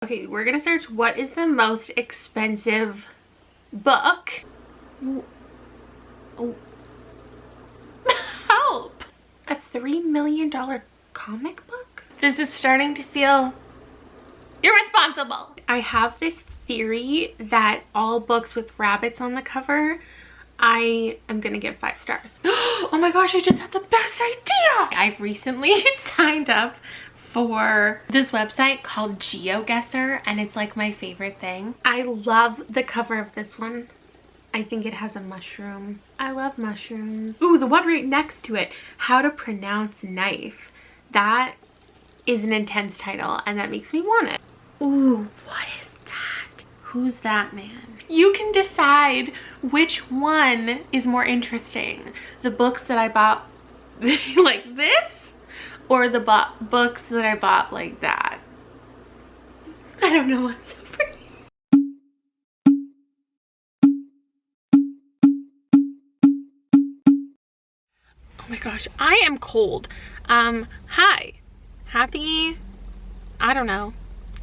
Okay, we're gonna search what is the most expensive book. Oh. Help! A $3 million comic book? This is starting to feel irresponsible. I have this theory that all books with rabbits on the cover, I am gonna give 5 stars. Oh my gosh, I just had the best idea! I've recently signed up for this website called GeoGuessr, and it's like my favorite thing. I love the cover of this one. I think it has a mushroom. I love mushrooms. Ooh, the one right next to it, How to Pronounce Knife. That is an intense title, and that makes me want it. Ooh, what is that? Who's that man? You can decide which one is more interesting. The books that I bought like this, or the books that I bought like that. I don't know what's so pretty. Oh my gosh, I am cold. Hi. Happy, I don't know,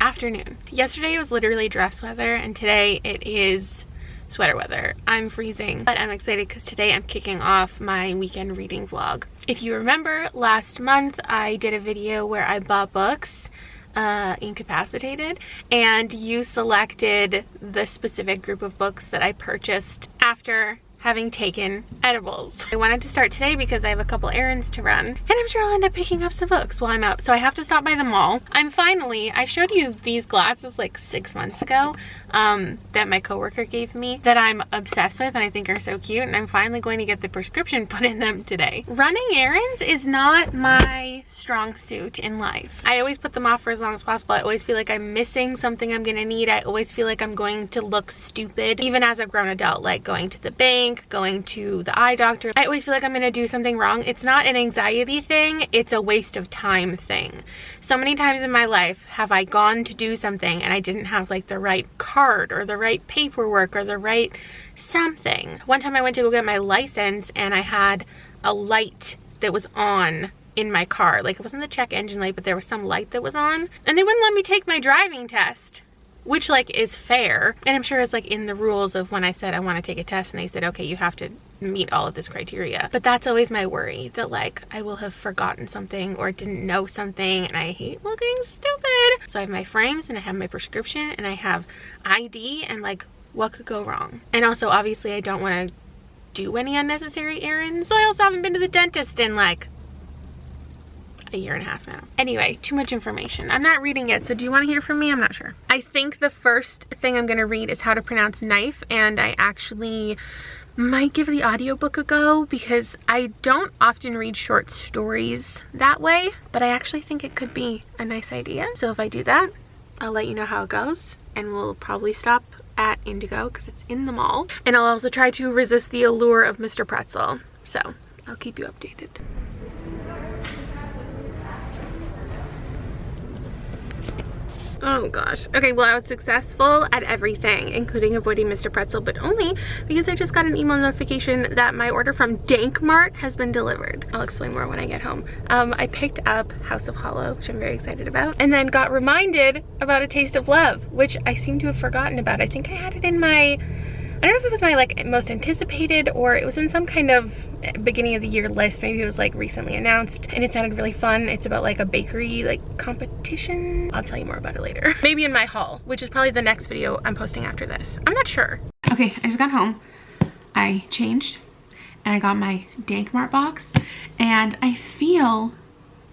afternoon. Yesterday was literally dress weather, and today it is sweater weather. I'm freezing, but I'm excited because today I'm kicking off my weekend reading vlog. If you remember, last month I did a video where I bought books incapacitated, and you selected the specific group of books that I purchased after having taken edibles. I wanted to start today because I have a couple errands to run, and I'm sure I'll end up picking up some books while I'm out, so I have to stop by the mall. I showed you these glasses like 6 months ago that my coworker gave me that I'm obsessed with and I think are so cute, and I'm finally going to get the prescription put in them today. Running errands is not my strong suit in life. I always put them off for as long as possible. I always feel like I'm missing something I'm gonna need. I always feel like I'm going to look stupid, even as a grown adult, like going to the bank, going to the eye doctor. I always feel like I'm gonna do something wrong. It's not an anxiety thing, it's a waste of time thing. So many times in my life have I gone to do something and I didn't have like the right card or the right paperwork or the right something. One time I went to go get my license and I had a light that was on in my car. Like, it wasn't the check engine light, but there was some light that was on, and they wouldn't let me take my driving test, which like is fair, and I'm sure it's like in the rules of when I said I want to take a test and they said, okay, you have to meet all of this criteria. But that's always my worry, that like I will have forgotten something or didn't know something, and I hate looking stupid. So I have my frames and I have my prescription and I have ID, and like what could go wrong? And also obviously I don't want to do any unnecessary errands, so I also haven't been to the dentist in like a year and a half now. Anyway, too much information. I'm not reading it, so do you want to hear from me? I'm not sure. I think the first thing I'm going to read is How to Pronounce Knife, and I actually might give the audiobook a go because I don't often read short stories that way, but I actually think it could be a nice idea. So if I do that, I'll let you know how it goes, and we'll probably stop at Indigo because it's in the mall. And I'll also try to resist the allure of Mr. Pretzel. So I'll keep you updated. Oh gosh. Okay, well, I was successful at everything, including avoiding Mr. Pretzel, but only because I just got an email notification that my order from Dankmart has been delivered. I'll explain more when I get home. I picked up House of Hollow, which I'm very excited about, and then got reminded about A Taste of Love, which I seem to have forgotten about. I think I had it in my, I don't know if it was my like most anticipated or it was in some kind of beginning of the year list. Maybe it was like recently announced, and it sounded really fun. It's about like a bakery like competition. I'll tell you more about it later. Maybe in my haul, which is probably the next video I'm posting after this. I'm not sure. Okay, I just got home. I changed and I got my Dankmart box, and I feel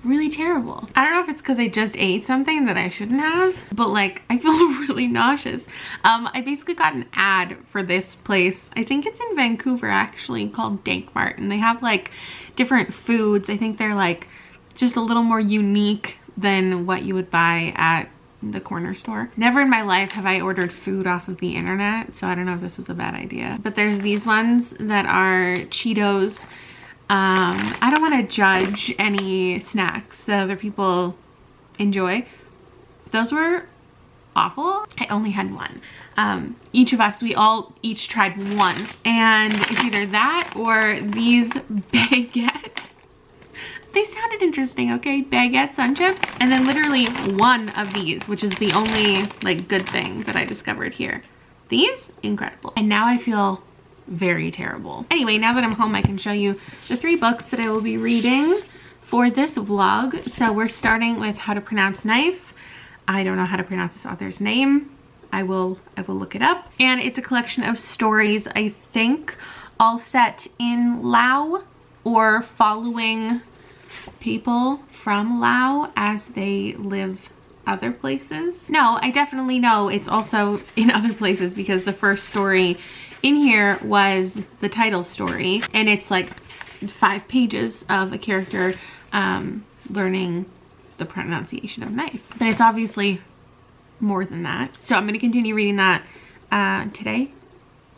really terrible. I don't know if it's because I just ate something that I shouldn't have, but like I feel really nauseous. I basically got an ad for this place. I think it's in Vancouver actually, called Dankmart, and they have like different foods. I think they're like just a little more unique than what you would buy at the corner store. Never in my life have I ordered food off of the internet, so I don't know if this was a bad idea. But there's these ones that are Cheetos. I don't want to judge any snacks that other people enjoy. Those were awful. I only had one. Each of us, we all each tried one, and it's either that or these baguette they sounded interesting, okay? Baguette sun chips, and then literally one of these, which is the only like good thing that I discovered here. These, incredible. And now I feel very terrible. Anyway, now that I'm home, I can show you the 3 books that I will be reading for this vlog. So we're starting with How to Pronounce Knife. I don't know how to pronounce this author's name. I will look it up. And it's a collection of stories, I think, all set in Laos or following people from Laos as they live other places. No, I definitely know it's also in other places because the first story in here was the title story, and it's like 5 pages of a character learning the pronunciation of knife. But it's obviously more than that. So I'm going to continue reading that today,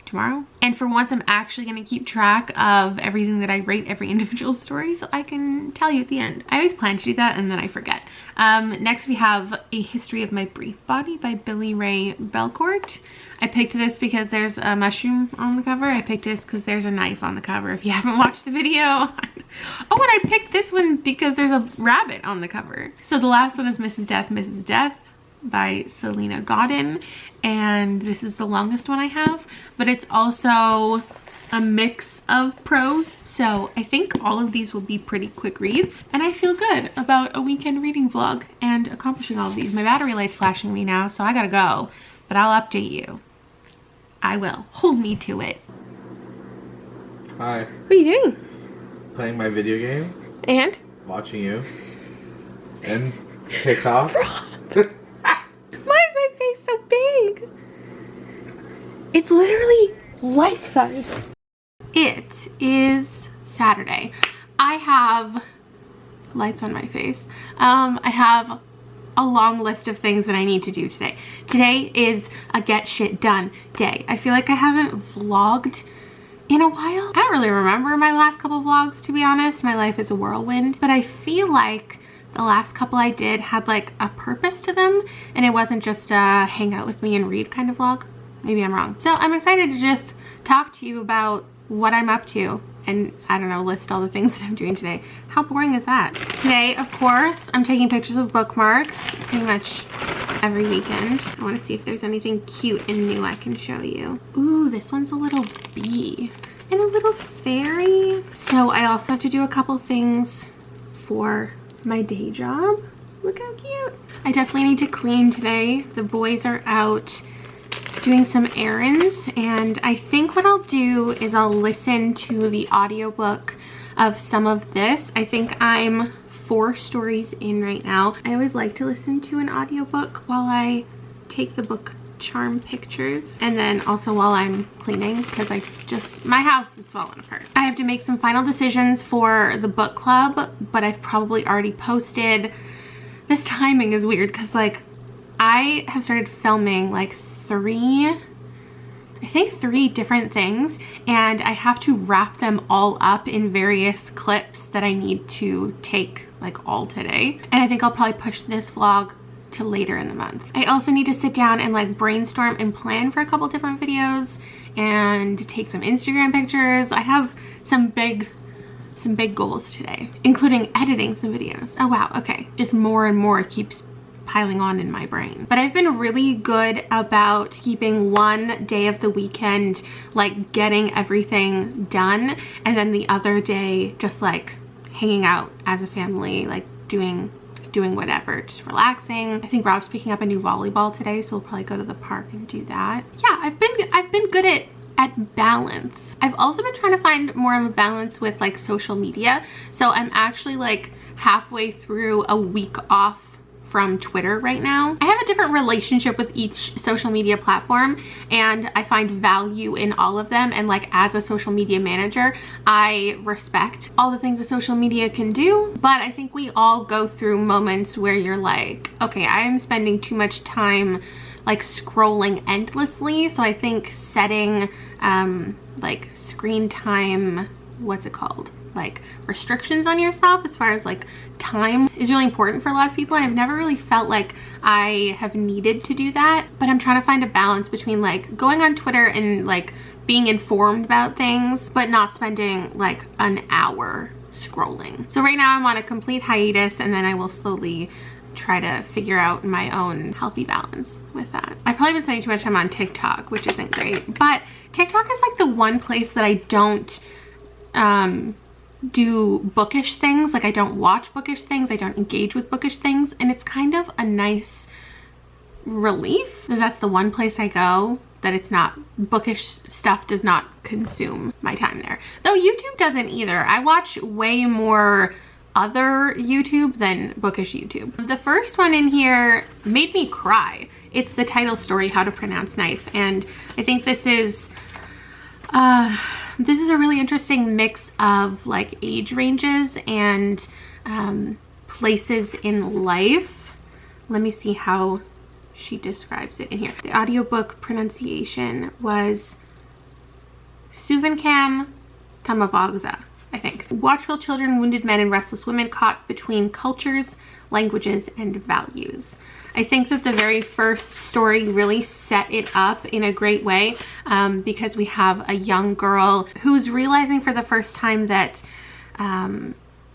tomorrow. And for once, I'm actually going to keep track of everything that I rate every individual story so I can tell you at the end. I always plan to do that and then I forget. Next we have A History of My Brief Body by Billy Ray Belcourt. I picked this because there's a mushroom on the cover. I picked this because there's a knife on the cover if you haven't watched the video. Oh, and I picked this one because there's a rabbit on the cover. So the last one is Mrs. Death, Mrs. Death by Selena Godin, and this is the longest one I have, but it's also a mix of prose, so I think all of these will be pretty quick reads, and I feel good about a weekend reading vlog and accomplishing all of these. My battery light's flashing me now, so I gotta go, but I'll update you. I will. Hold me to it. Hi. What are you doing? Playing my video game. And? Watching you. And TikTok. Why is my face so big? It's literally life size. It is Saturday. I have lights on my face. I have a long list of things that I need to do today. Today is a get shit done day. I feel like I haven't vlogged in a while. I don't really remember my last couple vlogs, to be honest. My life is a whirlwind, but I feel like the last couple I did had like a purpose to them, and it wasn't just a hang out with me and read kind of vlog. Maybe I'm wrong. So I'm excited to just talk to you about what I'm up to and, I don't know, list all the things that I'm doing today. How boring is that? Today, of course, I'm taking pictures of bookmarks pretty much every weekend. I want to see if there's anything cute and new I can show you. Ooh, this one's a little bee and a little fairy. So I also have to do a couple things for my day job. Look how cute. I definitely need to clean today. The boys are out doing some errands, and I think what I'll do is I'll listen to the audiobook of some of this. I think I'm 4 stories in right now. I always like to listen to an audiobook while I take the book charm pictures, and then also while I'm cleaning, because my house is falling apart. I have to make some final decisions for the book club, but I've probably already posted. This timing is weird because like I have started filming like 3 different things, and I have to wrap them all up in various clips that I need to take like all today, and I think I'll probably push this vlog to later in the month. I also need to sit down and like brainstorm and plan for a couple different videos and take some Instagram pictures. I have some big goals today, including editing some videos. Oh wow, okay. Just more and more keeps piling on in my brain. But I've been really good about keeping one day of the weekend like getting everything done, and then the other day just like hanging out as a family, like doing whatever, just relaxing. I think Rob's picking up a new volleyball today, so we'll probably go to the park and do that. Yeah, I've been good at balance. I've also been trying to find more of a balance with like social media. So I'm actually like halfway through a week off from Twitter right now. I have a different relationship with each social media platform, and I find value in all of them, and like as a social media manager I respect all the things that social media can do, but I think we all go through moments where you're like, okay, I am spending too much time like scrolling endlessly. So I think setting like screen time, what's it called, like restrictions on yourself as far as like time is really important for a lot of people, and I've never really felt like I have needed to do that. But I'm trying to find a balance between like going on Twitter and like being informed about things, but not spending like an hour scrolling. So right now I'm on a complete hiatus, and then I will slowly try to figure out my own healthy balance with that. I've probably been spending too much time on TikTok, which isn't great, but TikTok is like the one place that I don't do bookish things. Like I don't watch bookish things, I don't engage with bookish things, and it's kind of a nice relief that that's the one place I go that it's not bookish stuff does not consume my time there. Though YouTube doesn't either. I watch way more other YouTube than bookish YouTube. The first one in here made me cry. It's the title story, How to Pronounce Knife, and I think this is a really interesting mix of like age ranges and places in life. Let me see how she describes it in here. The audiobook pronunciation was Suvankam Tamavagza, I think. Watchful children, wounded men, and restless women caught between cultures, languages, and values. I think that the very first story really set it up in a great way because we have a young girl who's realizing for the first time that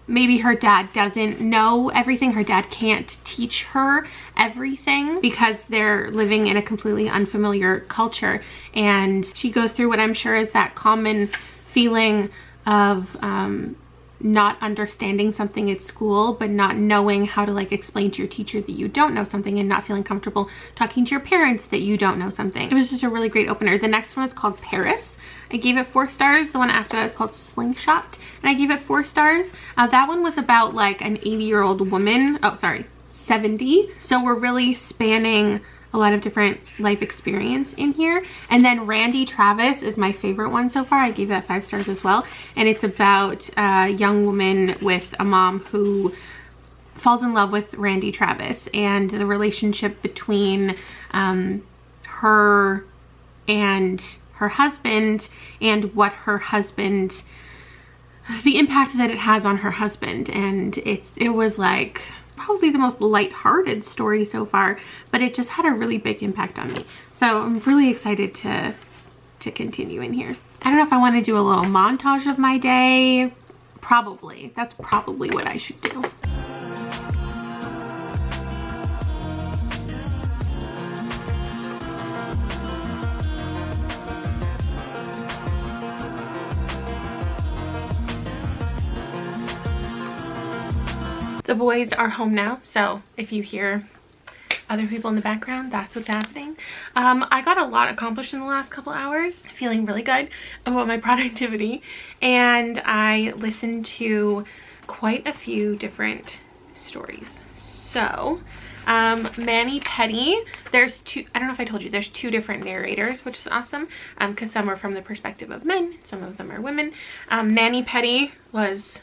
maybe her dad doesn't know everything. Her dad can't teach her everything because they're living in a completely unfamiliar culture. And she goes through what I'm sure is that common feeling of not understanding something at school, but not knowing how to like explain to your teacher that you don't know something, and not feeling comfortable talking to your parents that you don't know something. It was just a really great opener. The next one is called Paris. I gave it 4 stars. The one after that is called Slingshot, and I gave it 4 stars. That one was about like an 80-year-old woman. Oh, sorry, 70. So we're really spanning a lot of different life experience in here. And then Randy Travis is my favorite one so far. I gave that 5 stars as well. And it's about a young woman with a mom who falls in love with Randy Travis, and the relationship between her and her husband, and what her husband, the impact that it has on her husband. And it was like probably the most lighthearted story so far, but it just had a really big impact on me. So I'm really excited to continue in here. I don't know if I want to do a little montage of my day. Probably. That's probably what I should do. The boys are home now, so if you hear other people in the background, that's what's happening. I got a lot accomplished in the last couple hours, feeling really good about my productivity, and I listened to quite a few different stories. So Manny Petty, there's 2, I don't know if I told you, there's 2 different narrators, which is awesome, because some are from the perspective of men, some of them are women. Manny Petty was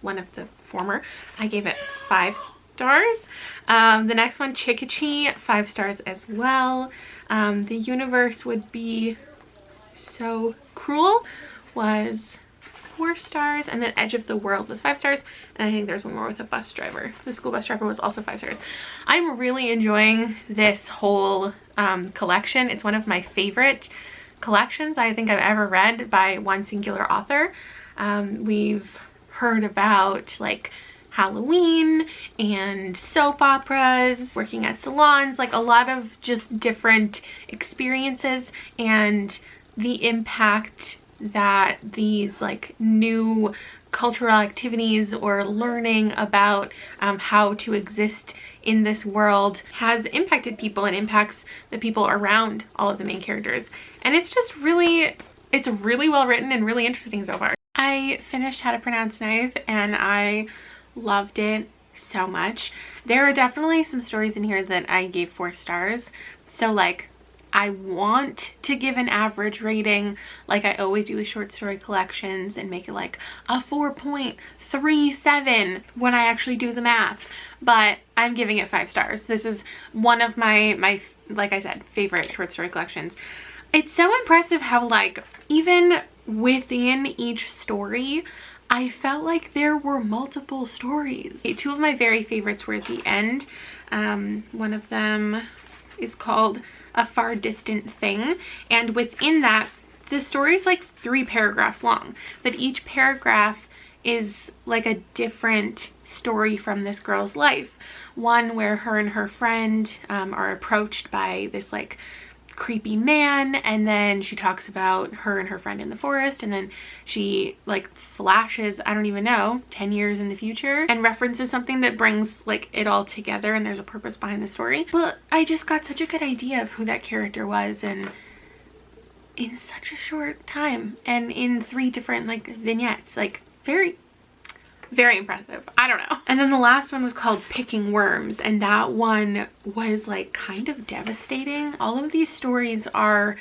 one of the former. I gave it 5 stars. The next one, Chickachee, 5 stars as well. The Universe Would Be So Cruel was 4 stars, and then Edge of the World was 5 stars, and I think there's one more with a bus driver. The school bus driver was also 5 stars. I'm really enjoying this whole collection. It's one of my favorite collections I think I've ever read by one singular author. We've heard about like Halloween and soap operas, working at salons, like a lot of just different experiences, and the impact that these like new cultural activities or learning about how to exist in this world has impacted people and impacts the people around all of the main characters. And it's just really, it's really well written and really interesting so far. I finished How to Pronounce Knife and I loved it so much. There are definitely some stories in here that I gave 4 stars. So like, I want to give an average rating like I always do with short story collections and make it like a 4.37 when I actually do the math, but I'm giving it 5 stars. This is one of my like I said, favorite short story collections. It's so impressive how like even within each story I felt like there were multiple stories. 2 of my very favorites were at the end. One of them is called A Far Distant Thing, and within that the story is like 3 paragraphs long, but each paragraph is like a different story from this girl's life. One where her and her friend are approached by this like creepy man, and then she talks about her and her friend in the forest, and then she like flashes, I don't even know, 10 years in the future and references something that brings like it all together, and there's a purpose behind the story. But I just got such a good idea of who that character was, and in such a short time, and in 3 different like vignettes, like very impressive. I don't know. And then the last one was called Picking Worms, and that one was like kind of devastating. All of these stories are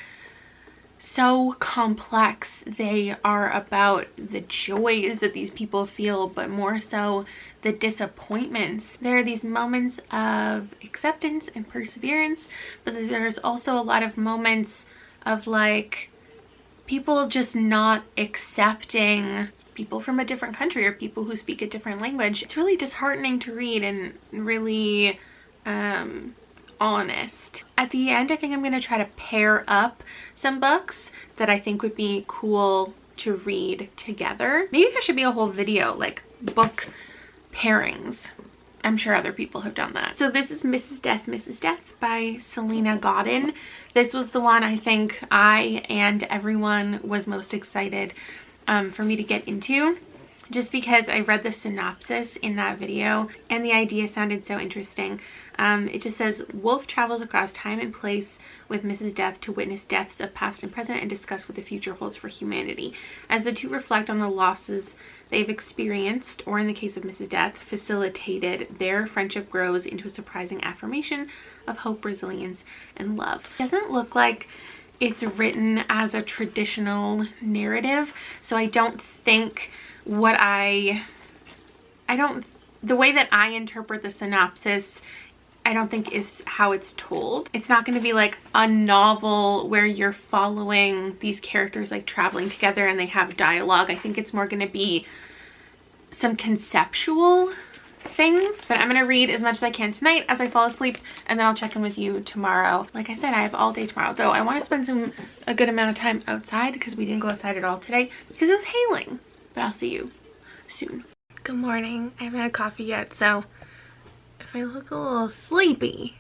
so complex. They are about the joys that these people feel, but more so the disappointments. There are these moments of acceptance and perseverance, but there's also a lot of moments of like people just not accepting people from a different country or people who speak a different language. It's really disheartening to read and really honest. At the end, I think I'm going to try to pair up some books that I think would be cool to read together. Maybe there should be a whole video like book pairings. I'm sure other people have done that. So this is Mrs. Death by Selena Godin. This was the one I think I and everyone was most excited for me to get into, just because I read the synopsis in that video and the idea sounded so interesting. It just says, Wolf travels across time and place with Mrs. Death to witness deaths of past and present and discuss what the future holds for humanity. As the two reflect on the losses they've experienced, or in the case of Mrs. Death, facilitated, their friendship grows into a surprising affirmation of hope, resilience, and love. It doesn't look like it's written as a traditional narrative, so I don't think the way that I interpret the synopsis, I don't think is how it's told. It's not going to be like a novel where you're following these characters like traveling together and they have dialogue. I think it's more going to be some conceptual things. But I'm going to read as much as I can tonight as I fall asleep, and then I'll check in with you tomorrow. Like I said, I have all day tomorrow, though I want to spend a good amount of time outside because we didn't go outside at all today because it was hailing. But I'll see you soon. Good morning. I haven't had coffee yet, so if I look a little sleepy,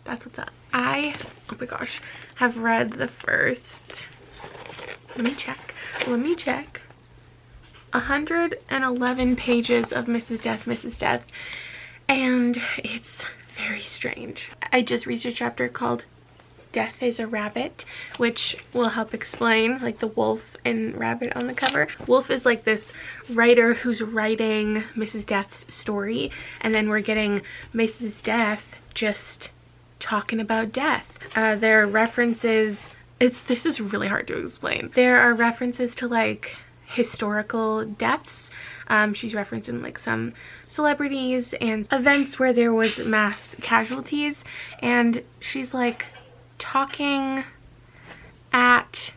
that's what's up. Oh my gosh, have read the first, let me check, 111 pages of Mrs. Death, and it's very strange. I just reached a chapter called Death is a Rabbit, which will help explain like the wolf and rabbit on the cover. Wolf is like this writer who's writing Mrs. Death's story, and then we're getting Mrs. Death just talking about death. There are references, this is really hard to explain. There are references to like historical deaths. She's referencing like some celebrities and events where there was mass casualties, and she's like talking at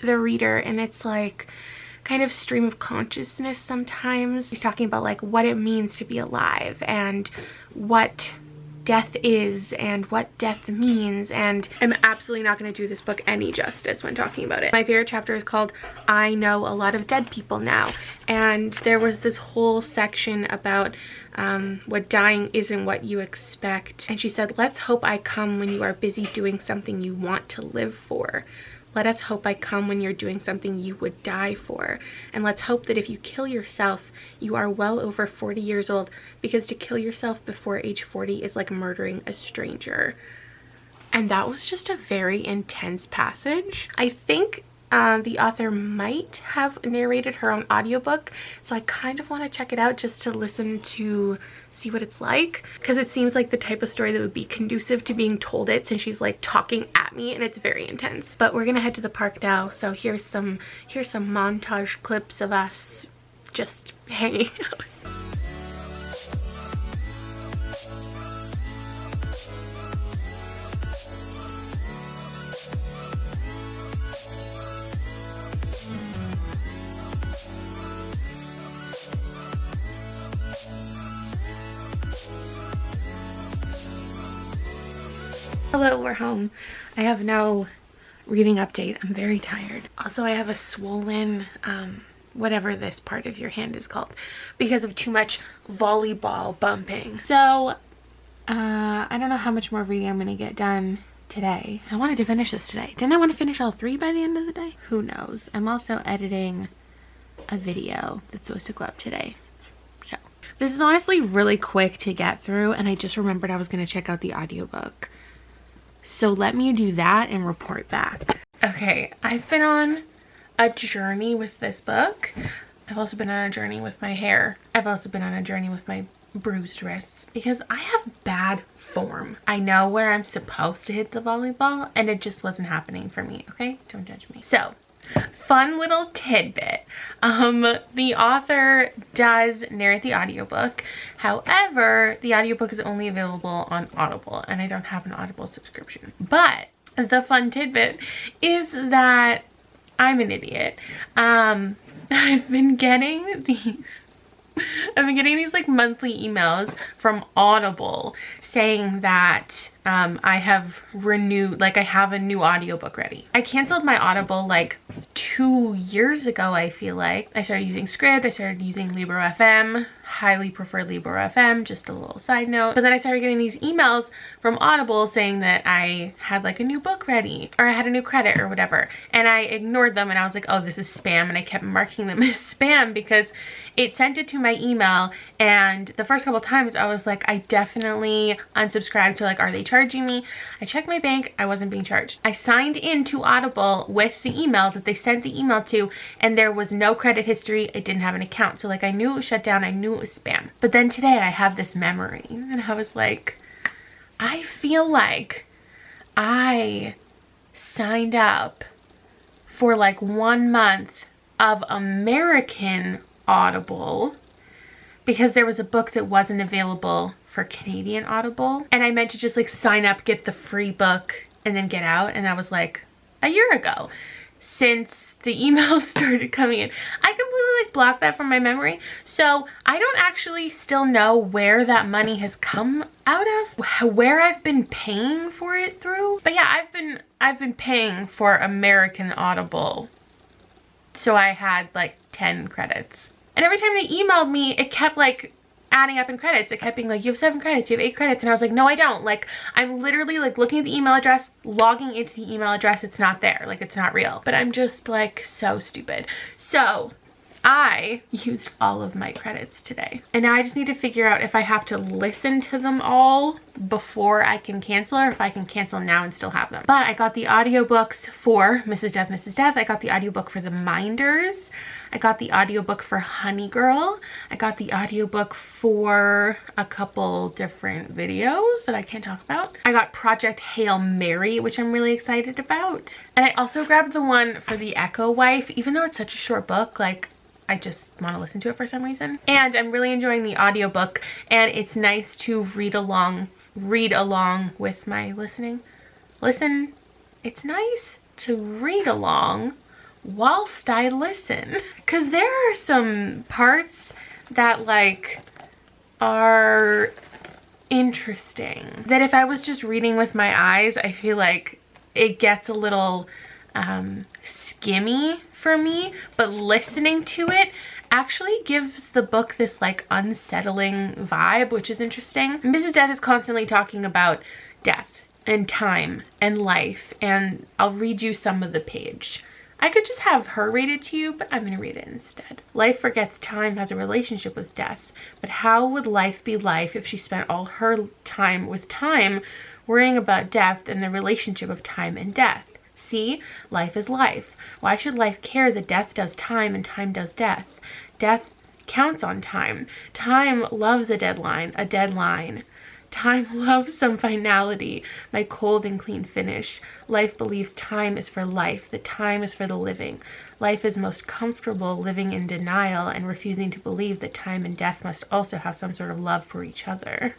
the reader, and it's like kind of stream of consciousness sometimes. She's talking about like what it means to be alive and what death is and what death means, and I'm absolutely not going to do this book any justice when talking about it. My favorite chapter is called I Know a Lot of Dead People Now, and there was this whole section about what dying isn't what you expect, and she said, let's hope I come when you are busy doing something you want to live for. Let us hope I come when you're doing something you would die for. And let's hope that if you kill yourself, you are well over 40 years old, because to kill yourself before age 40 is like murdering a stranger. And that was just a very intense passage. I think the author might have narrated her own audiobook, so I kind of want to check it out just to listen to see what it's like, because it seems like the type of story that would be conducive to being told it, since she's like talking at me and it's very intense. But we're gonna head to the park now, so here's some montage clips of us just hanging out. Hello, we're home. I have no reading update. I'm very tired. Also, I have a swollen whatever this part of your hand is called, because of too much volleyball bumping. So I don't know how much more reading I'm gonna get done today. I wanted to finish this today. Didn't I want to finish all 3 by the end of the day? Who knows? I'm also editing a video that's supposed to go up today. So this is honestly really quick to get through, and I just remembered I was going to check out the audiobook. So let me do that and report back. Okay, I've been on a journey with this book. I've also been on a journey with my hair. I've also been on a journey with my bruised wrists because I have bad form. I know where I'm supposed to hit the volleyball and it just wasn't happening for me, okay? Don't judge me. So, fun little tidbit. The author does narrate the audiobook. However, the audiobook is only available on Audible and I don't have an Audible subscription. But the fun tidbit is that I'm an idiot. I've been getting these like monthly emails from Audible saying that I have renewed, like I have a new audiobook ready. I canceled my Audible like 2 years ago, I feel like. I started using Scribd, I started using Libro FM, highly prefer Libro FM, just a little side note. But then I started getting these emails from Audible saying that I had like a new book ready, or I had a new credit or whatever. And I ignored them and I was like, oh, this is spam. And I kept marking them as spam because it sent it to my email, and the first couple times I was like, I definitely unsubscribed. So like, are they charging me? I checked my bank, I wasn't being charged. I signed into Audible with the email that they sent the email to, and there was no credit history. It didn't have an account. So like, I knew it was shut down, I knew it was spam. But then today I have this memory and I was like, I feel like I signed up for like 1 month of American Audible because there was a book that wasn't available for Canadian Audible, and I meant to just like sign up, get the free book, and then get out. And that was like a year ago. Since the emails started coming in, I completely like blocked that from my memory. So I don't actually still know where that money has come out of, where I've been paying for it through. But yeah, I've been paying for American Audible. So I had like 10 credits. And every time they emailed me, it kept like adding up in credits. It kept being like, you have 7 credits, you have 8 credits. And I was like, no, I don't. Like, I'm literally like looking at the email address, logging into the email address. It's not there. Like, it's not real. But I'm just like so stupid. So I used all of my credits today. And now I just need to figure out if I have to listen to them all before I can cancel, or if I can cancel now and still have them. But I got the audiobooks for Mrs. Death, Mrs. Death. I got the audiobook for The Minders. I got the audiobook for Honey Girl. I got the audiobook for a couple different videos that I can't talk about. I got Project Hail Mary, which I'm really excited about. And I also grabbed the one for The Echo Wife, even though it's such a short book, like I just want to listen to it for some reason. And I'm really enjoying the audiobook, and it's nice to read along with my listening. It's nice to read along whilst I listen, because there are some parts that like are interesting that if I was just reading with my eyes, I feel like it gets a little skimmy for me, but listening to it actually gives the book this like unsettling vibe, which is interesting. Mrs. Death is constantly talking about death and time and life, and I'll read you some of the page. I could just have her read it to you, but I'm going to read it instead. Life forgets time has a relationship with death, but how would life be life if she spent all her time with time worrying about death and the relationship of time and death? See, life is life. Why should life care that death does time and time does death? Death counts on time. Time loves a deadline, a deadline. Time loves some finality, my cold and clean finish. Life believes time is for life, that time is for the living. Life is most comfortable living in denial and refusing to believe that time and death must also have some sort of love for each other.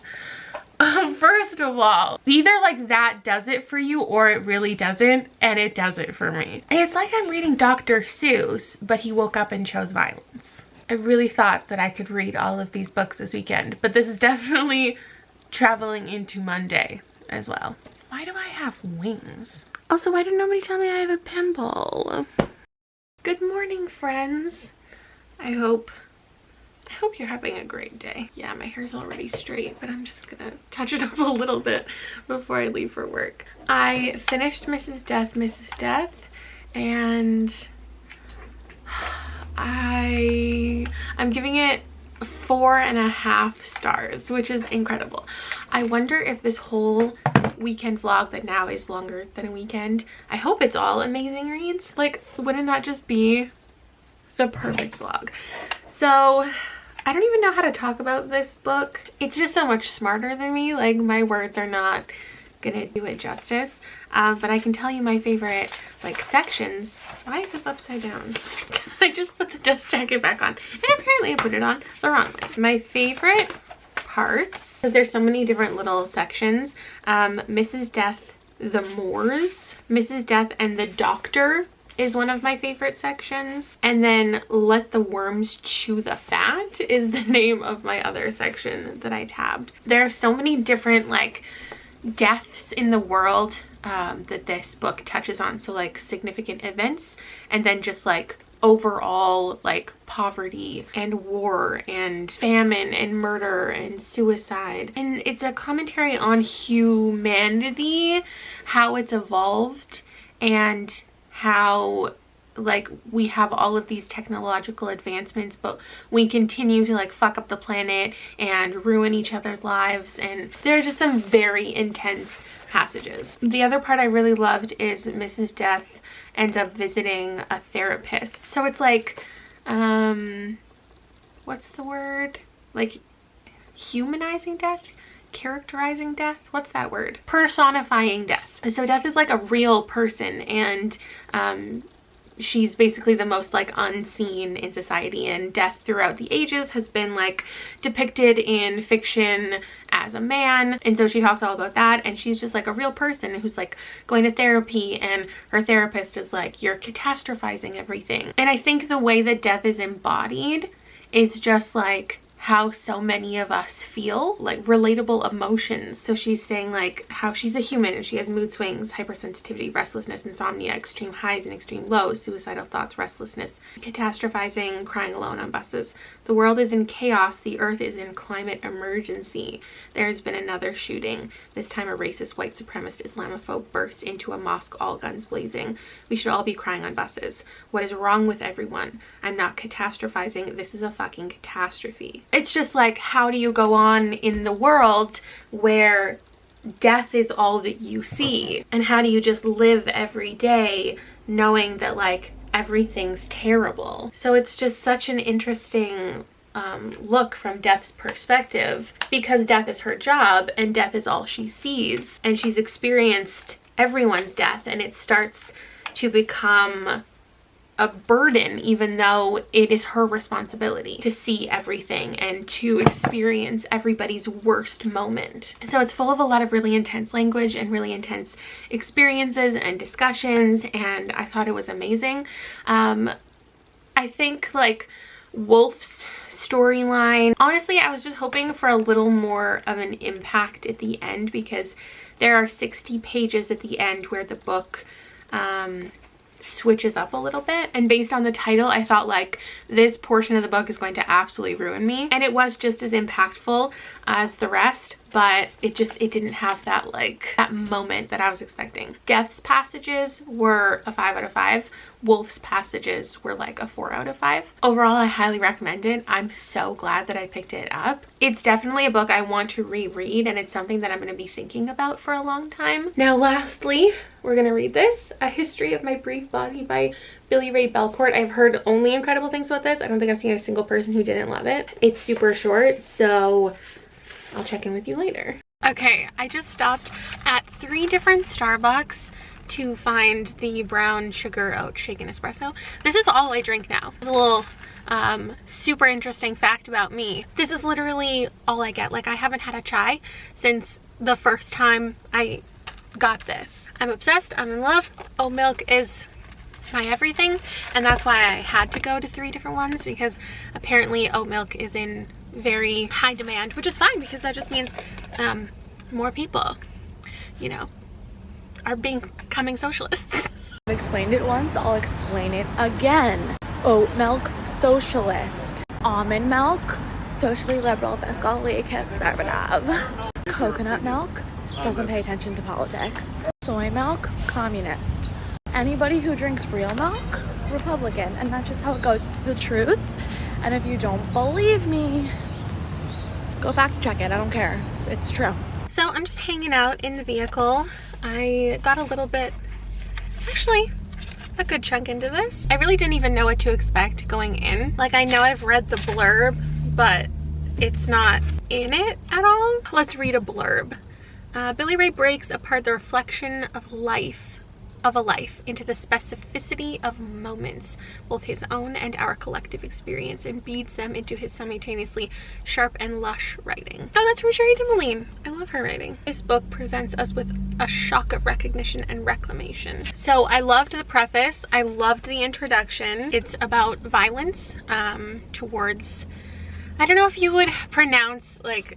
First of all, either like that does it for you or it really doesn't, and it does it for me. It's like I'm reading Dr. Seuss, but he woke up and chose violence. I really thought that I could read all of these books this weekend, but this is definitely traveling into Monday as well. Why do I have wings? Also, why did nobody tell me I have a pimple? Good morning, friends. I hope you're having a great day. Yeah, my hair's already straight, but I'm just gonna touch it up a little bit before I leave for work. I finished Mrs. Death, and I'm giving it 4.5 stars, which is incredible. I wonder if this whole weekend vlog that now is longer than a weekend, I hope it's all amazing reads. Like, wouldn't that just be the perfect vlog? So I don't even know how to talk about this book. It's just so much smarter than me. Like, my words are not gonna do it justice. But I can tell you my favorite like sections. Why is this upside down? I just put the dust jacket back on, and apparently I put it on the wrong way. My favorite parts, because there's so many different little sections. Mrs. Death, the Moors, Mrs. Death and the Doctor is one of my favorite sections, and then Let the Worms Chew the Fat is the name of my other section that I tabbed. There are so many different like deaths in the world that this book touches on, so like significant events, and then just like overall like poverty and war and famine and murder and suicide. And it's a commentary on humanity, how it's evolved, and how like we have all of these technological advancements, but we continue to like fuck up the planet and ruin each other's lives. And there's just some very intense passages. The other part I really loved is Mrs. Death ends up visiting a therapist. So it's like what's the word, like humanizing death, characterizing death, what's that word, personifying death. So death is like a real person, and she's basically the most like unseen in society, and death throughout the ages has been like depicted in fiction as a man. And so she talks all about that, and she's just like a real person who's like going to therapy, and her therapist is like, you're catastrophizing everything. And I think the way that death is embodied is just like how so many of us feel, like relatable emotions. So she's saying like how she's a human and she has mood swings, hypersensitivity, restlessness, insomnia, extreme highs and extreme lows, suicidal thoughts, restlessness, catastrophizing, crying alone on buses. The world is in chaos. The earth is in climate emergency. There has been another shooting. This time a racist white supremacist Islamophobe burst into a mosque, all guns blazing. We should all be crying on buses. What is wrong with everyone? I'm not catastrophizing. This is a fucking catastrophe. It's just like, how do you go on in the world where death is all that you see? And how do you just live every day knowing that like everything's terrible? So it's just such an interesting look from Death's perspective, because death is her job and death is all she sees, and she's experienced everyone's death, and it starts to become a burden, even though it is her responsibility to see everything and to experience everybody's worst moment. So it's full of a lot of really intense language and really intense experiences and discussions, and I thought it was amazing. I think like Wolf's storyline, honestly, I was just hoping for a little more of an impact at the end, because there are 60 pages at the end where the book switches up a little bit, and based on the title I thought like this portion of the book is going to absolutely ruin me, and it was just as impactful as the rest, but it didn't have that like that moment that I was expecting. Death's passages were a 5 out of 5. Wolf's passages were like a 4 out of 5. Overall, I highly recommend it. I'm so glad that I picked it up. It's definitely a book I want to reread, and it's something that I'm going to be thinking about for a long time. Now lastly, we're going to read this, A History of My Brief Body by Billy Ray Belcourt. I've heard only incredible things about this. I don't think I've seen a single person who didn't love it. It's super short, so I'll check in with you later. Okay, I just stopped at 3 different Starbucks to find the brown sugar oat shaken espresso. This is all I drink now. It's a little super interesting fact about me. This is literally all I get. Like, I haven't had a chai since the first time I got this. I'm obsessed. I'm in love. Oat milk is my everything, and that's why I had to go to 3 different ones, because apparently oat milk is in very high demand, which is fine, because that just means more people, you know, are becoming socialists. I've explained it once, I'll explain it again. Oat milk, socialist. Almond milk, socially liberal, fiscally conservative. Coconut milk, doesn't pay attention to politics. Soy milk, communist. Anybody who drinks real milk, Republican. And that's just how it goes. It's the truth. And if you don't believe me, go fact check it. I don't care. It's true. So I'm just hanging out in the vehicle. I got a little bit, actually, a good chunk into this. I really didn't even know what to expect going in. Like, I know I've read the blurb, but it's not in it at all. Let's read a blurb. Billy Ray breaks apart the reflection of a life into the specificity of moments, both his own and our collective experience, and beads them into his simultaneously sharp and lush writing. Oh, that's from Sherry DeMoline. I love her writing. This book presents us with a shock of recognition and reclamation. So I loved the preface. I loved the introduction. It's about violence towards, I don't know if you would pronounce like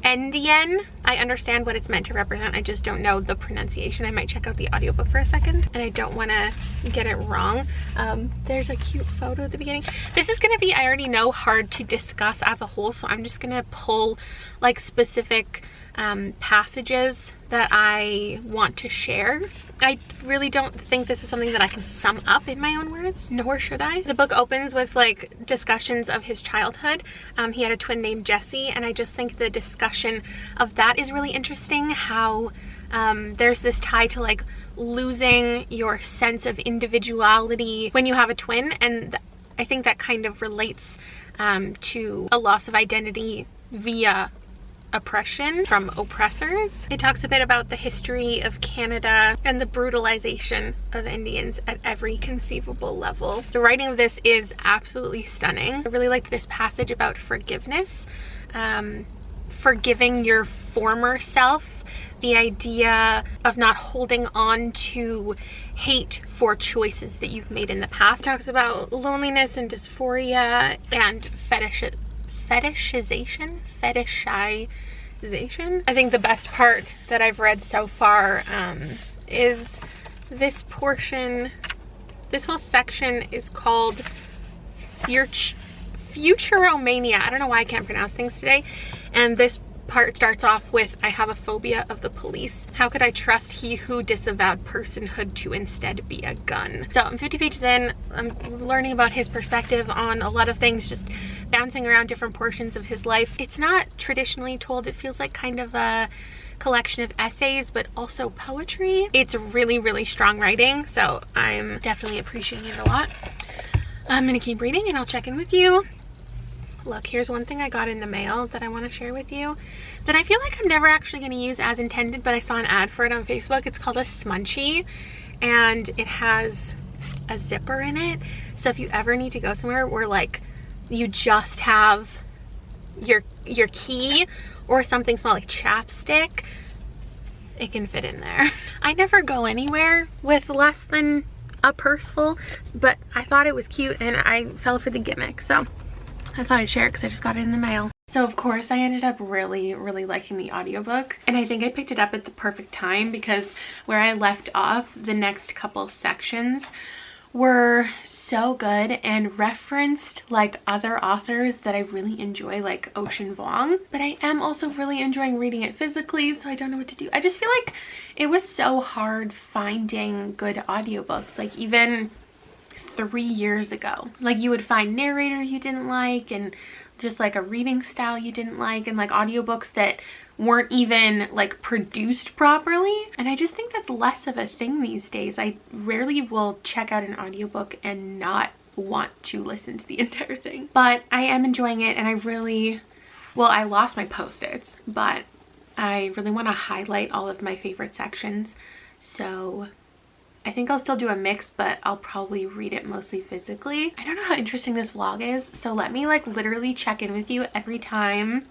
Indian. I understand what it's meant to represent. I just don't know the pronunciation. I might check out the audiobook for a second, and I don't want to get it wrong. There's a cute photo at the beginning. This is going to be, I already know, hard to discuss as a whole, so I'm just going to pull like specific passages that I want to share. I really don't think this is something that I can sum up in my own words, nor should I. The book opens with like discussions of his childhood. He had a twin named Jessie, and I just think the discussion of that is really interesting. How there's this tie to like losing your sense of individuality when you have a twin, and I think that kind of relates to a loss of identity via oppression from oppressors. It talks a bit about the history of Canada and the brutalization of Indians at every conceivable level. The writing of this is absolutely stunning. I really liked this passage about forgiveness, forgiving your former self, the idea of not holding on to hate for choices that you've made in the past. It talks about loneliness and dysphoria and fetishization. I think the best part that I've read so far is this portion. This whole section is called Futuromania. I don't know why I can't pronounce things today. And this part starts off with, I have a phobia of the police. How could I trust he who disavowed personhood to instead be a gun? So I'm 50 pages in. I'm learning about his perspective on a lot of things, just bouncing around different portions of his life. It's not traditionally told. It feels like kind of a collection of essays, but also poetry. It's really, really strong writing, so I'm definitely appreciating it a lot. I'm gonna keep reading and I'll check in with you. Look, here's one thing I got in the mail that I want to share with you that I feel like I'm never actually going to use as intended, but I saw an ad for it on Facebook. It's called a smudgy, and it has a zipper in it. So if you ever need to go somewhere where like you just have your key or something small like chapstick, it can fit in there. I never go anywhere with less than a purse full, but I thought it was cute and I fell for the gimmick, so I thought I'd share it because I just got it in the mail. So of course I ended up really, really liking the audiobook, and I think I picked it up at the perfect time because where I left off, the next couple sections were so good and referenced like other authors that I really enjoy, like Ocean Vuong, but I am also really enjoying reading it physically, so I don't know what to do. I just feel like it was so hard finding good audiobooks, like even 3 years ago. Like you would find narrators you didn't like, and just like a reading style you didn't like, and like audiobooks that weren't even like produced properly. And I just think that's less of a thing these days. I rarely will check out an audiobook and not want to listen to the entire thing. But I am enjoying it, and I really, well, I lost my post-its, but I really want to highlight all of my favorite sections. So I think I'll still do a mix, but I'll probably read it mostly physically. I don't know how interesting this vlog is, so let me like literally check in with you every time,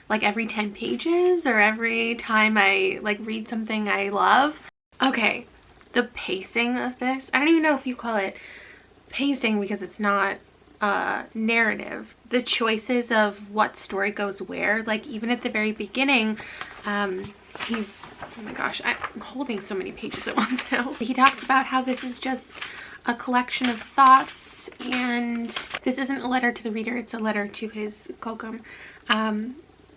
like every 10 pages or every time I like read something I love. Okay, the pacing of this, I don't even know if you call it pacing because it's not narrative. The choices of what story goes where, like even at the very beginning, he's, oh my gosh, I'm holding so many pages at once now. He talks about how this is just a collection of thoughts And this isn't a letter to the reader, it's a letter to his Kokum.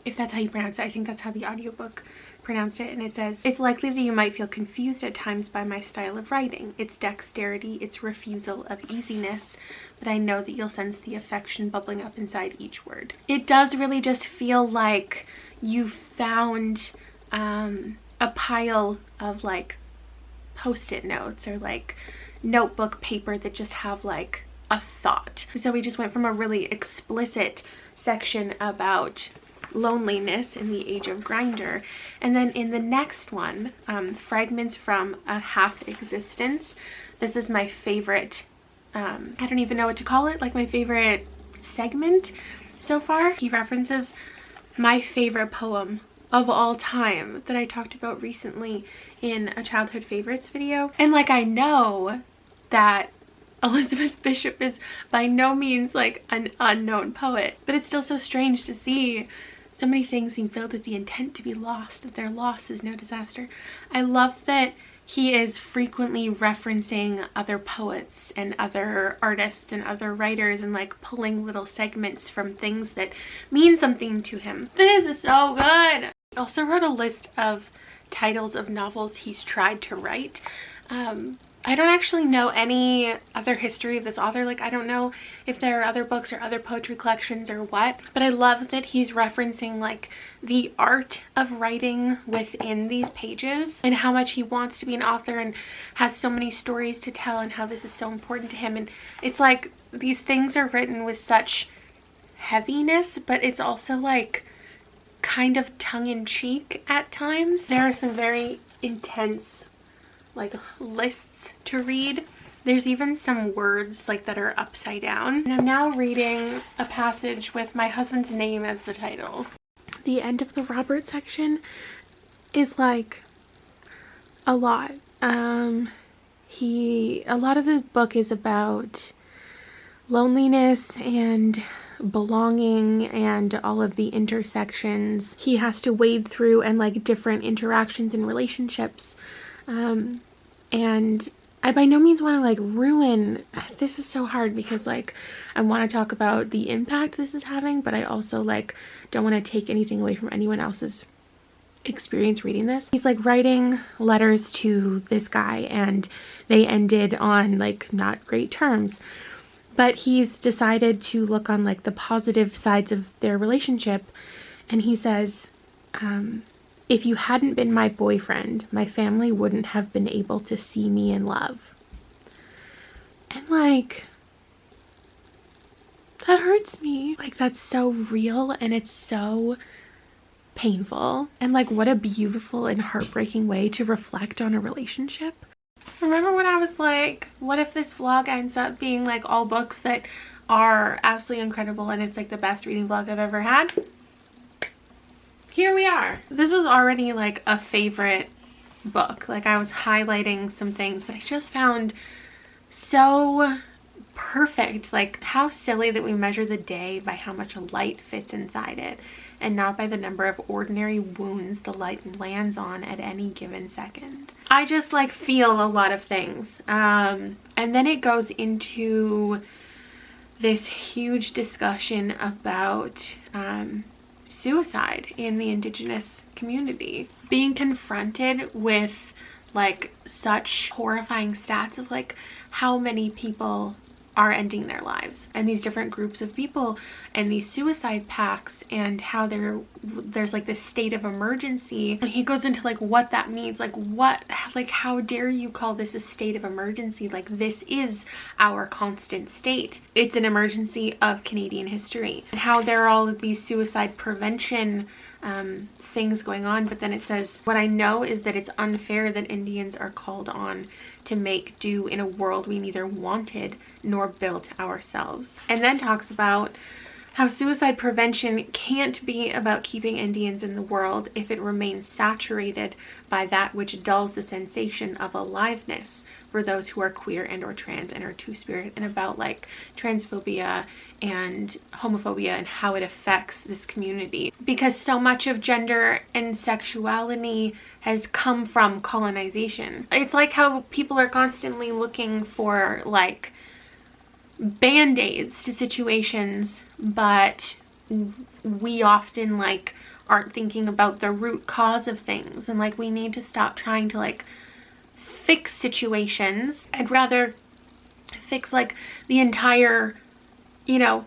If that's how you pronounce it. I think that's how the audiobook pronounced it. And it says, "It's likely that you might feel confused at times by my style of writing, its dexterity, its refusal of easiness, but I know that you'll sense the affection bubbling up inside each word." It does really just feel like you found a pile of like post-it notes or like notebook paper that just have like a thought. So we just went from a really explicit section about loneliness in the age of Grindr, and then in the next one, fragments from a half existence. This is my favorite, I don't even know what to call it, like my favorite segment so far. He references my favorite poem of all time that I talked about recently in a childhood favorites video. And like, I know that Elizabeth Bishop is by no means like an unknown poet, but it's still so strange to see so many things seem filled with the intent to be lost, that their loss is no disaster. I love that he is frequently referencing other poets and other artists and other writers and like pulling little segments from things that mean something to him. This is so good. He also wrote a list of titles of novels he's tried to write. I don't actually know any other history of this author. Like, I don't know if there are other books or other poetry collections or what, but I love that he's referencing like the art of writing within these pages and how much he wants to be an author and has so many stories to tell and how this is so important to him. And it's like these things are written with such heaviness, but it's also like kind of tongue-in-cheek at times. There are some very intense like lists to read. There's even some words like that are upside down. And I'm now reading a passage with my husband's name as the title. The end of the Robert section is like a lot. A lot of the book is about loneliness and belonging and all of the intersections he has to wade through and like different interactions and relationships. And I by no means want to like ruin, this is so hard because like I want to talk about the impact this is having, but I also like don't want to take anything away from anyone else's experience reading this. He's like writing letters to this guy and they ended on like not great terms, but he's decided to look on like the positive sides of their relationship, and he says, "If you hadn't been my boyfriend, my family wouldn't have been able to see me in love." And like, that hurts me. Like, that's so real and it's so painful. And like, what a beautiful and heartbreaking way to reflect on a relationship. Remember when I was like, what if this vlog ends up being like all books that are absolutely incredible and it's like the best reading vlog I've ever had? Here we are. This was already like a favorite book. Like, I was highlighting some things that I just found so perfect. Like, how silly that we measure the day by how much light fits inside it and not by the number of ordinary wounds the light lands on at any given second. I just like feel a lot of things. And then it goes into this huge discussion about suicide in the Indigenous community. Being confronted with like such horrifying stats of like how many people are ending their lives, and these different groups of people and these suicide pacts, and how there's like this state of emergency. And he goes into like what that means, like what, like how dare you call this a state of emergency? Like, this is our constant state. It's an emergency of Canadian history. And how there are all of these suicide prevention things going on, but then it says, "What I know is that it's unfair that Indians are called on to make do in a world we neither wanted nor built ourselves." And then talks about how suicide prevention can't be about keeping Indians in the world if it remains saturated by that which dulls the sensation of aliveness for those who are queer and or trans and are two-spirit, and about like transphobia and homophobia and how it affects this community, because so much of gender and sexuality has come from colonization. It's like how people are constantly looking for like band-aids to situations, but we often like aren't thinking about the root cause of things, and like we need to stop trying to like fix situations. I'd rather fix like the entire, you know,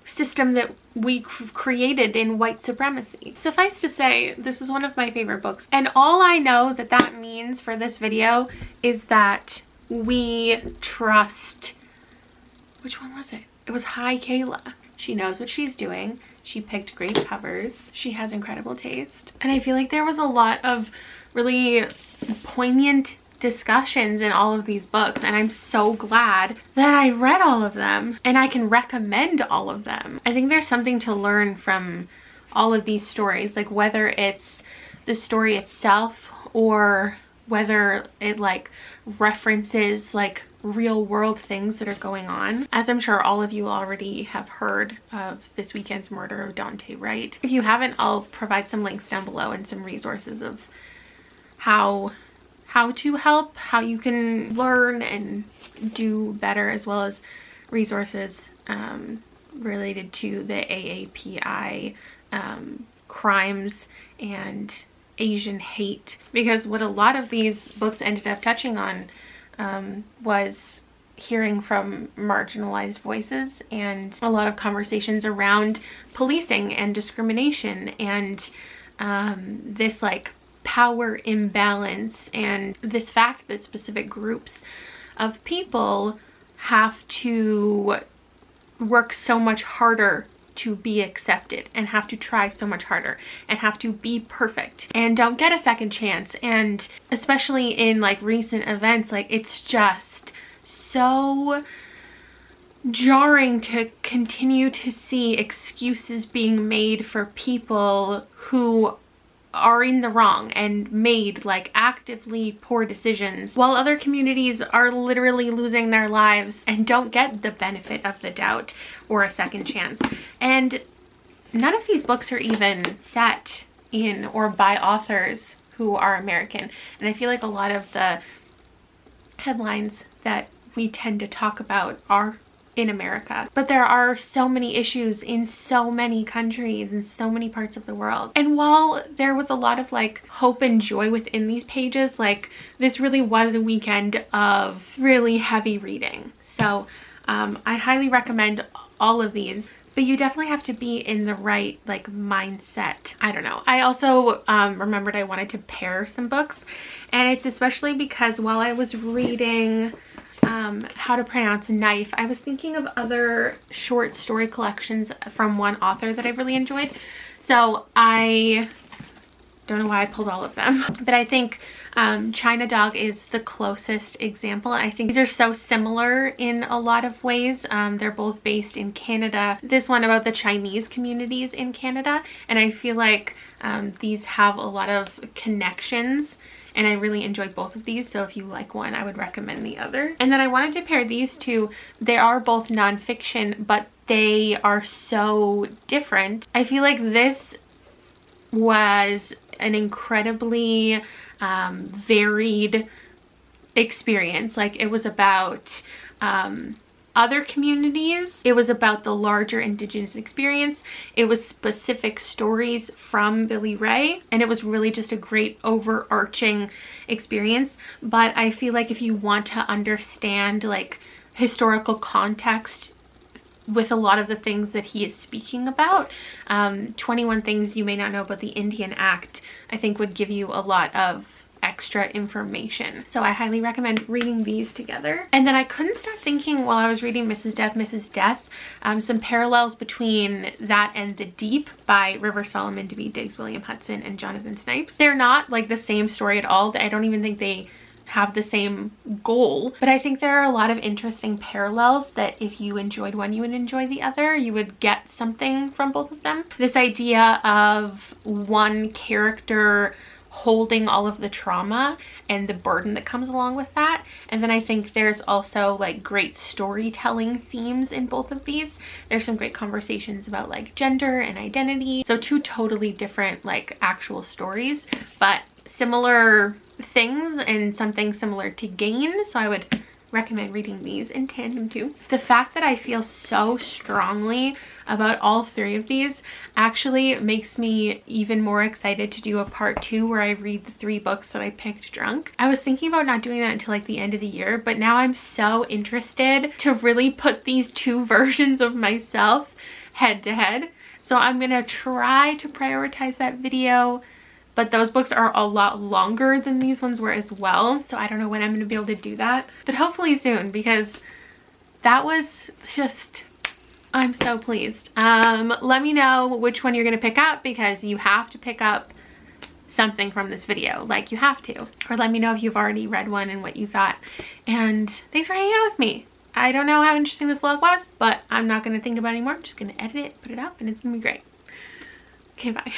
system that we created in white supremacy. Suffice to say, this is one of my favorite books, and all I know that that means for this video is that we trust, which one was it? It was Hi Kayla. She knows what she's doing. She picked great covers. She has incredible taste. And I feel like there was a lot of really poignant discussions in all of these books, and I'm so glad that I read all of them and I can recommend all of them. I think there's something to learn from all of these stories, like whether it's the story itself or whether it like references like real world things that are going on. As I'm sure all of you already have heard of This Weekend's Murder of Dante Wright. If you haven't, I'll provide some links down below and some resources of how to help, how you can learn and do better, as well as resources related to the AAPI crimes and Asian hate. Because what a lot of these books ended up touching on was hearing from marginalized voices, and a lot of conversations around policing and discrimination and this like power imbalance, and this fact that specific groups of people have to work so much harder to be accepted, and have to try so much harder, and have to be perfect, and don't get a second chance. And especially in like recent events, like it's just so jarring to continue to see excuses being made for people who are in the wrong and made like actively poor decisions, while other communities are literally losing their lives and don't get the benefit of the doubt or a second chance. And none of these books are even set in or by authors who are American. And I feel like a lot of the headlines that we tend to talk about are in America, but there are so many issues in so many countries and so many parts of the world. And while there was a lot of like hope and joy within these pages, like this really was a weekend of really heavy reading. So I highly recommend all of these, but you definitely have to be in the right like mindset. I don't know. I also remembered I wanted to pair some books, and it's especially because while I was reading How to Pronounce Knife, I was thinking of other short story collections from one author that I really enjoyed. So I don't know why I pulled all of them, but I think China Dog is the closest example. I think these are so similar in a lot of ways. They're both based in Canada. This one about the Chinese communities in Canada, and I feel like these have a lot of connections, and I really enjoyed both of these. So if you like one, I would recommend the other. And then I wanted to pair these two. They are both nonfiction, but they are so different. I feel like this was an incredibly varied experience. Like it was about other communities, it was about the larger Indigenous experience, it was specific stories from Billy Ray, and it was really just a great overarching experience. But I feel like if you want to understand like historical context with a lot of the things that he is speaking about, 21 Things You May Not Know About the Indian Act, I think would give you a lot of extra information. So I highly recommend reading these together. And then I couldn't stop thinking while I was reading Mrs. Death, some parallels between that and The Deep by River Solomon, David Diggs, William Hudson, and Jonathan Snipes. They're not like the same story at all. I don't even think they have the same goal, but I think there are a lot of interesting parallels that if you enjoyed one, you would enjoy the other. You would get something from both of them. This idea of one character holding all of the trauma and the burden that comes along with that. And then I think there's also like great storytelling themes in both of these. There's some great conversations about like gender and identity. So two totally different like actual stories, but similar things and something similar to gain. So I would recommend reading these in tandem too. The fact that I feel so strongly about all 3 of these actually makes me even more excited to do a part 2 where I read the 3 books that I picked drunk. I was thinking about not doing that until like the end of the year, but now I'm so interested to really put these 2 versions of myself head to head. So I'm gonna try to prioritize that video, but those books are a lot longer than these ones were as well. So I don't know when I'm gonna be able to do that, but hopefully soon, because that was just, I'm so pleased. Let me know which one you're gonna pick up, because you have to pick up something from this video, like you have to. Or let me know if you've already read one and what you thought. And thanks for hanging out with me. I don't know how interesting this vlog was, but I'm not gonna think about it anymore. I'm just gonna edit it, put it up, and it's gonna be great. Okay, bye.